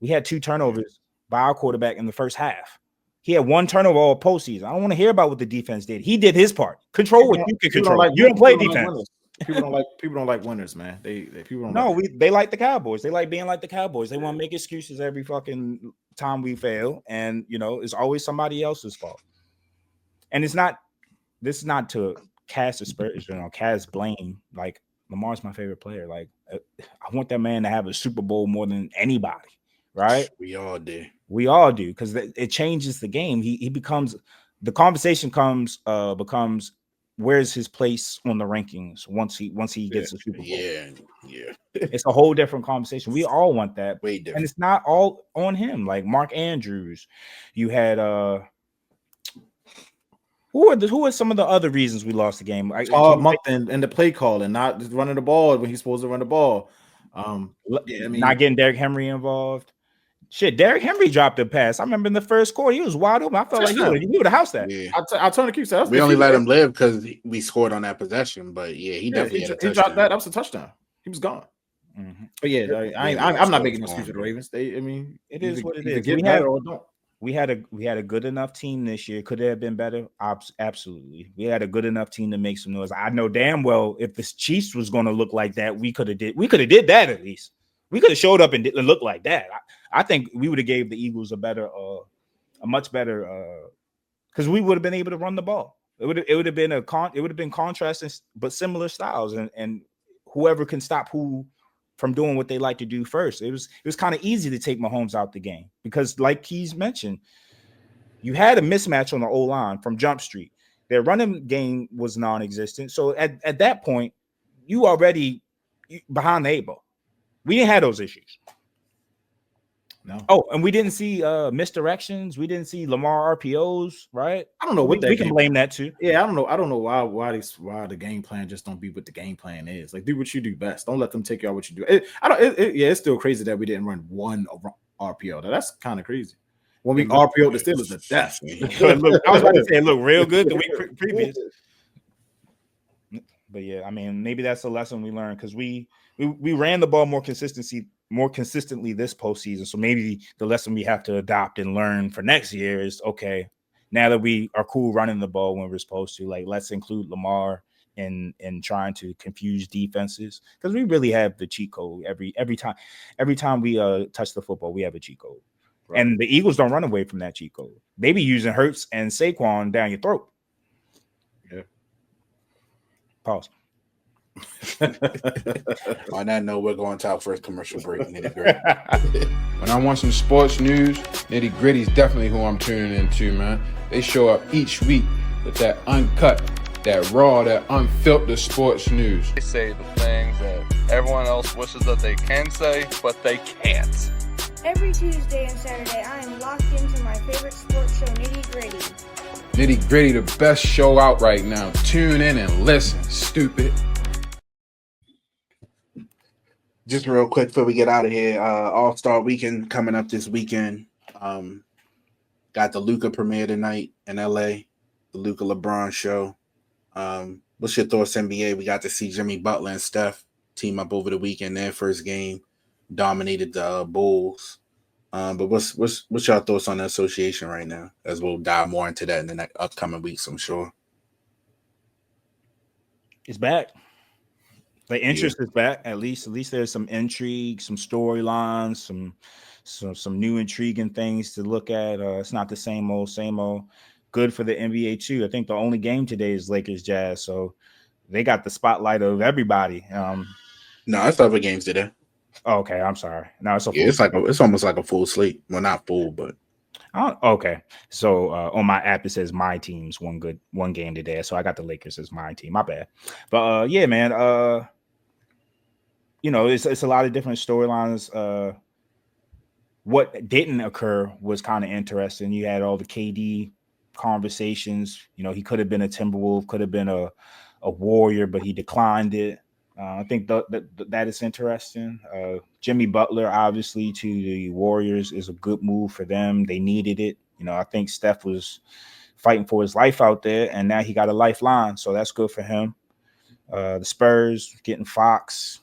S4: We had 2 turnovers by our quarterback in the first half. He had one turnover all postseason. I don't want to hear about what the defense did. He did his part. Control what you can control. You don't play defense.
S3: People don't like winners, man. People don't.
S4: No, they like the Cowboys. They like being like the Cowboys. They want to make excuses every fucking time we fail, and it's always somebody else's fault. And this is not to cast aspersion or cast blame. Like, Lamar's my favorite player. Like, I want that man to have a Super Bowl more than anybody, right?
S2: We all do.
S4: Because it changes the game. He becomes the conversation becomes where's his place on the rankings once he gets the Super Bowl. Yeah. It's a whole different conversation. We all want that.
S2: Way different.
S4: And it's not all on him. Like Mark Andrews, you had who are some of the other reasons we lost the game?
S3: And the play call and not just running the ball when he's supposed to run the ball.
S4: Not getting Derrick Henry involved. Shit, Derrick Henry dropped a pass. I remember in the first quarter, he was wide open. I felt like he would have housed that.
S2: Yeah.
S3: I told him to keep saying
S2: we only let him live because we scored on that possession. But he definitely had a touchdown.
S3: He dropped that. That was a touchdown. He was gone.
S4: Mm-hmm.
S3: But I'm not making no excuse for the Ravens.
S4: It is what it is.
S3: Get better or don't.
S4: We had a good enough team this year. Could it have been better? Absolutely. We had a good enough team to make some noise. I know damn well if the Chiefs was going to look like that, we could have did that at least. We could have showed up and looked like that. I think we would have gave the Eagles a much better because we would have been able to run the ball. It would have been contrasting but similar styles and whoever can stop who from doing what they like to do first. It was kind of easy to take Mahomes out the game because, like he's mentioned, you had a mismatch on the O-line from Jump Street. Their running game was non-existent. So at that point, you already behind the eight ball. We didn't have those issues.
S3: No.
S4: Oh, and we didn't see misdirections. We didn't see Lamar RPOs, right?
S3: I don't know what
S4: we can blame that too.
S3: Yeah, I don't know why the game plan just don't be what the game plan is. Like, do what you do best. Don't let them take you out what you do. It's still crazy that we didn't run one RPO. That's kind of crazy. When we RPO the Steelers to death.
S4: I was about to say it looked real good the week previous. But yeah, I mean, maybe that's a lesson we learned because we ran the ball more consistently this postseason. So maybe the lesson we have to adopt and learn for next year is, okay, now that we are cool running the ball when we're supposed to, like, let's include Lamar in trying to confuse defenses because we really have the cheat code every time we touch the football, we have a cheat code. Right. And the Eagles don't run away from that cheat code. They be using Hurts and Saquon down your throat.
S3: Yeah.
S2: Pause. On that note, we're going to our first commercial break. Nitty Gritty.
S5: When I want some sports news, Nitty Gritty is definitely who I'm tuning into, man. They show up each week with that uncut, that raw, that unfiltered sports news.
S6: They say the things that everyone else wishes that they can say, but they can't.
S7: Every Tuesday and Saturday, I am locked into my favorite sports show, Nitty Gritty.
S5: Nitty Gritty, the best show out right now. Tune in and listen, stupid.
S2: Just real quick before we get out of here, All-Star Weekend coming up this weekend. Got the Luka premiere tonight in LA, the Luka LeBron show. What's your thoughts, NBA? We got to see Jimmy Butler and Steph team up over the weekend. Their first game dominated the Bulls. But what's your thoughts on the association right now? As we'll dive more into that in the next upcoming weeks, I'm sure.
S4: It's back. The interest is back. At least there's some intrigue, some storylines, some new intriguing things to look at. It's not the same old. Good for the NBA too. I think the only game today is Lakers Jazz, so they got the spotlight of everybody.
S2: No, it's other games today.
S4: Oh, okay, I'm sorry. No,
S2: it's almost like a full slate. Well, not full, but
S4: okay. So on my app it says my team's one game today, so I got the Lakers as my team. My bad. But yeah, man. It's a lot of different storylines. What didn't occur was kind of interesting. You had all the KD conversations. He could have been a Timberwolf, could have been a Warrior, but he declined it. I think that is interesting. Jimmy Butler, obviously, to the Warriors is a good move for them. They needed it. I think Steph was fighting for his life out there, and now he got a lifeline, so that's good for him. The Spurs getting Fox,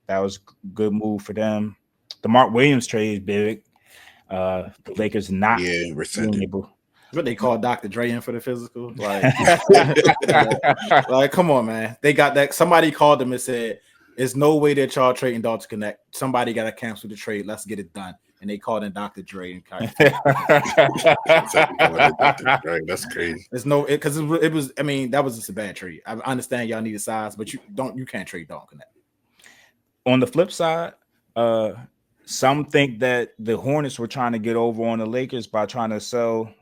S4: that was a good move for them. The Mark Williams trade is big. The Lakers not
S2: Yeah,
S4: being
S2: rescinded.
S4: able.
S3: What they call Dr. Dre in for the physical? Like, like, come on, man. They got that. Somebody called them and said, "There's no way that y'all trading Doncic Connect. Somebody got to cancel the trade. Let's get it done." And they called in Dr. Dre and kind
S2: That's crazy.
S3: There's no because it was. I mean, that was just a bad trade. I understand y'all need a size, but you can't trade Doncic Connect.
S4: On the flip side, some think that the Hornets were trying to get over on the Lakers by trying to sell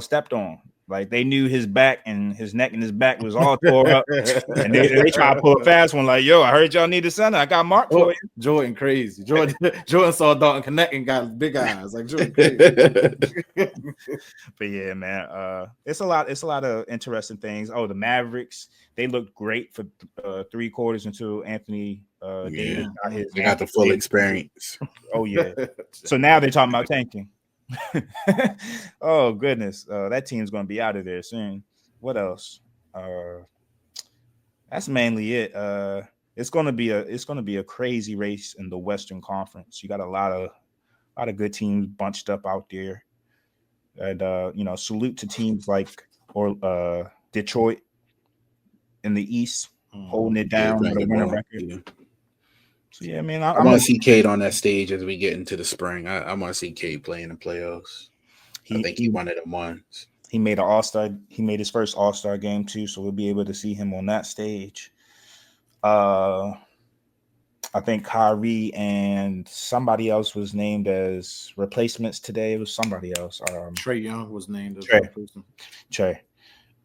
S4: stepped on. Like they knew his back and his neck and his back was all tore up, and they try to pull a fast one. Like, yo, I heard y'all need a center. I got Mark for you.
S3: Jordan crazy. Jordan saw Dalton Connect and got big eyes. Like Jordan crazy.
S4: But yeah, man, it's a lot of interesting things. Oh, the Mavericks, they looked great for 3 quarters until Anthony Davis got his.
S2: They got the full experience.
S4: Oh yeah. So now they're talking about tanking. Oh goodness, that team's gonna be out of there soon. What else? That's mainly it. It's gonna be a crazy race in the Western Conference. You got a lot of good teams bunched up out there, and salute to teams like Detroit in the East holding it down with a winning record.
S2: Yeah.
S4: So yeah, I mean,
S2: I want to see Cade on that stage as we get into the spring. I want to see Cade play in the playoffs. I think he one of them ones.
S4: He made an All-Star. He made his first All-Star game too, so we'll be able to see him on that stage. I think Kyrie and somebody else was named as replacements today. It was somebody else.
S3: Trae Young was named as
S4: Trae.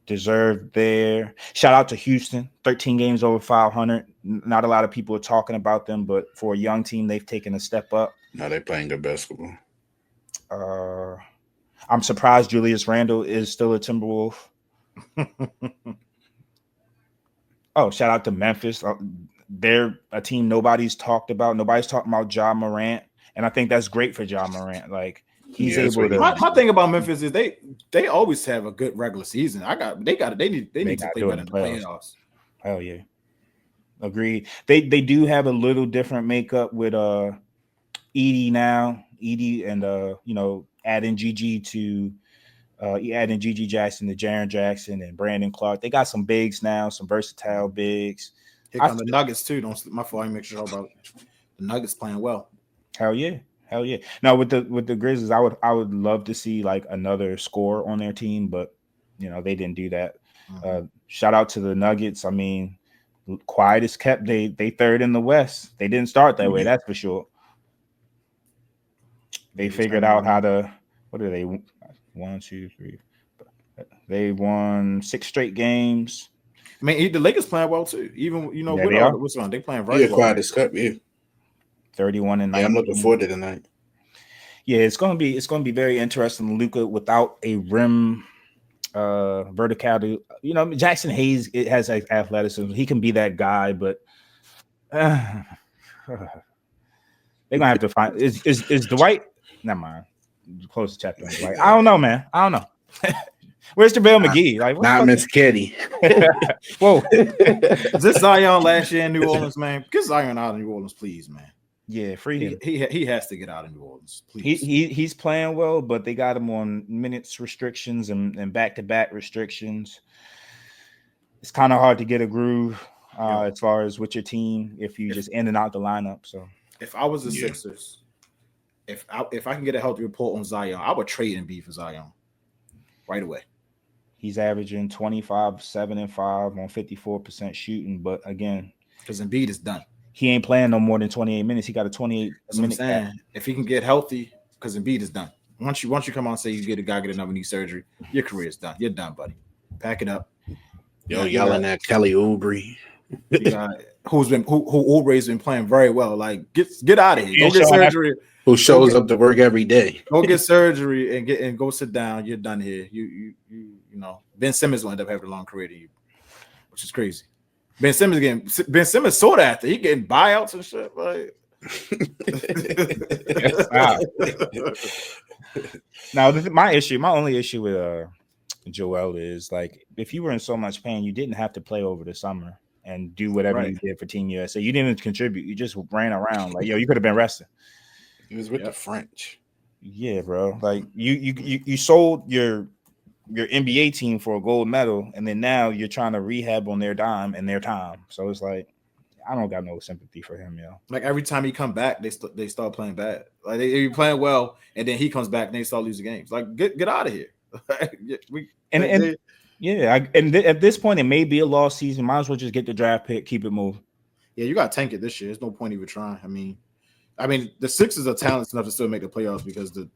S4: Deserved there. Shout out to Houston, 13 games over 500. Not a lot of people are talking about them, but for a young team, they've taken a step up.
S2: No, they're playing good basketball.
S4: I'm surprised Julius Randle is still a Timberwolf. Oh, shout out to Memphis. They're a team nobody's talked about. Nobody's talking about Ja Morant, and I think that's great for Ja Morant. Like he's able to.
S3: My thing about Memphis is they always have a good regular season. They need to play better in the playoffs.
S4: Hell yeah, agreed. They do have a little different makeup with Edie now. Edie and adding Gigi Jackson to Jaren Jackson and Brandon Clark. They got some bigs now, some versatile bigs.
S3: Here come the Nuggets too. My fault. I make sure about the Nuggets playing well.
S4: Hell yeah. Now with the Grizzlies, I would love to see like another score on their team, but they didn't do that. Shout out to the Nuggets. I mean, quiet as kept. They third in the West. They didn't start that way, that's for sure. They figured out how to. What are they? 1, 2, 3. They won 6 straight games.
S3: I mean, the Lakers playing well too. Even what's on? They playing very well.
S2: Quiet as kept. Yeah.
S4: 31 and 9.
S2: Yeah, I'm looking forward to tonight.
S4: Yeah, it's gonna be very interesting. Luka without a rim verticality. Jackson Hayes has athleticism. He can be that guy, but they're gonna have to find is Dwight. Never mind. Close the chapter on Dwight. I don't know, man. I don't know. Where's JaVale McGee? Like
S2: not Miss Kitty.
S3: Whoa. Is this Zion last year in New Orleans, man? Get Zion out of New Orleans, please, man.
S4: Yeah, free him.
S3: He has to get out of New Orleans, please.
S4: He's playing well, but they got him on minutes restrictions and back-to-back restrictions. It's kind of hard to get a groove as far as with your team if you just in and out the lineup. So
S3: if I was the Sixers, if I can get a healthy report on Zion, I would trade Embiid for Zion right away.
S4: He's averaging 25, 7 and 5 on 54% shooting, but again,
S3: because Embiid is done.
S4: He ain't playing no more than 28 minutes. He got a 28-minute cap.
S3: If he can get healthy, because Embiid is done. Once you come on and say you get another knee surgery, your career is done. You're done, buddy. Pack it up.
S2: Yelling at Kelly Oubre.
S3: Who Oubre's been playing very well. Like get out of here. Go get surgery.
S2: Who shows up to work every day.
S3: Go get surgery and go sit down. You're done here. You Ben Simmons will end up having a long career to you, which is crazy. Ben Simmons sought after. He getting buyouts and shit. Like
S4: Now, my only issue with Joel is like if you were in so much pain, you didn't have to play over the summer and do whatever you did for Team USA. You didn't contribute. You just ran around like you could have been resting.
S2: He was with the French.
S4: Yeah, bro. Like you sold your NBA team for a gold medal, and then now you're trying to rehab on their dime and their time. So it's like I don't got no sympathy for him, yo.
S3: Like every time he come back, they start playing bad. Like they be playing well, and then he comes back and they start losing games. Like get out of here.
S4: At this point, it may be a lost season. Might as well just get the draft pick, keep it moving.
S3: Yeah, you got to tank it this year. There's no point even trying. I mean, the Sixers are talented enough to still make the playoffs because the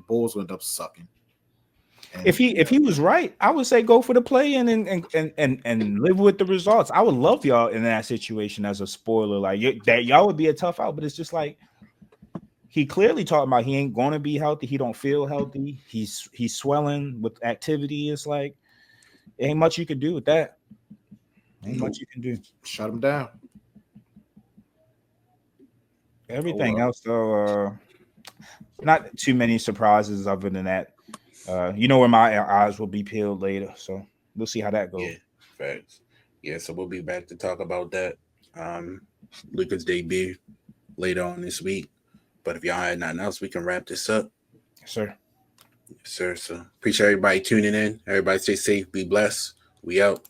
S3: Bulls will end up sucking. And,
S4: if he was right, I would say go for the play in and live with the results. I would love y'all in that situation as a spoiler, like that y'all would be a tough out, but it's just like he clearly talking about he ain't going to be healthy. He don't feel healthy. He's swelling with activity. It's like ain't much you can do with that. Ain't much you can do.
S3: Shut him down.
S4: Everything else though, not too many surprises other than that. Where my eyes will be peeled later, so we'll see how that goes.
S2: Yeah, facts. Yeah, so we'll be back to talk about that. Luka's debut later on this week. But if y'all had nothing else, we can wrap this up.
S4: Yes, sir.
S2: Yes, sir. So appreciate everybody tuning in. Everybody stay safe, be blessed. We out.